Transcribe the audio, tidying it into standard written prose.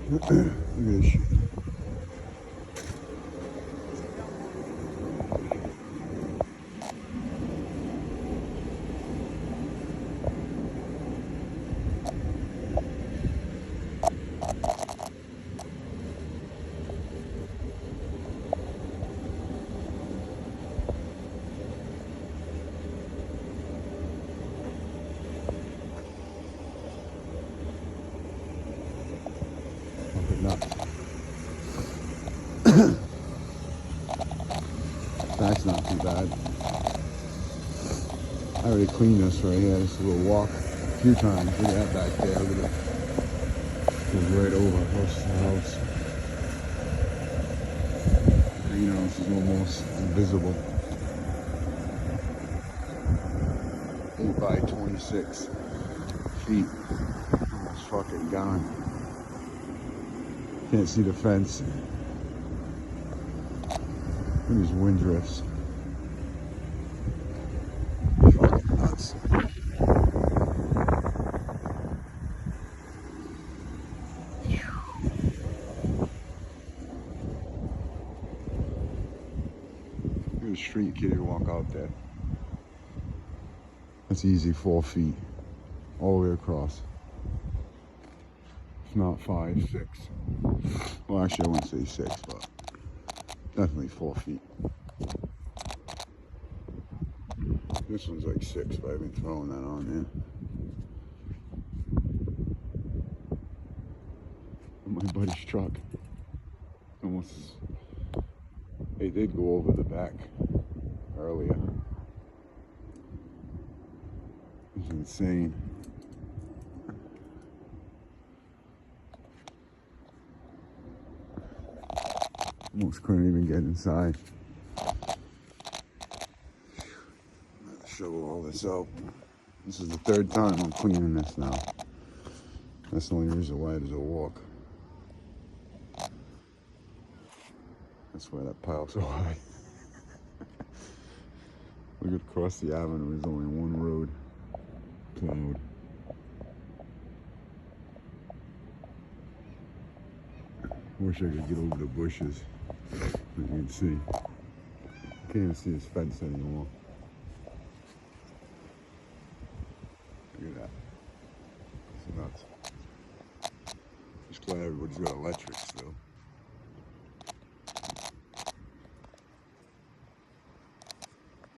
Look at this shit. That's not too bad. I already cleaned this right here. This little walk a few times. Look at that back there. Look at it. Goes right over close to the house. Greenhouse is almost invisible. 8 by 26 feet. Almost fucking gone. Can't see the fence. Look at these wind drifts. Fucking nuts. Look at the street, kid, you walk out there. That's easy, 4 feet. All the way across. If not 5, 6. Well, actually, I wouldn't say 6, but definitely 4 feet. This one's like 6, but I've been throwing that on there. My buddy's truck. Almost. They did go over the back earlier. It's insane. Almost couldn't even get inside. Shovel all this out. This is the 3rd time I'm cleaning this now. That's the only reason why there's a walk. That's why that pile's so high. Look at across the avenue, there's only one road. Plowed. Wish I could get over the bushes. As you can see. Can't even see his fence anymore. Look at that. It's nuts. Just glad everybody's got electric still.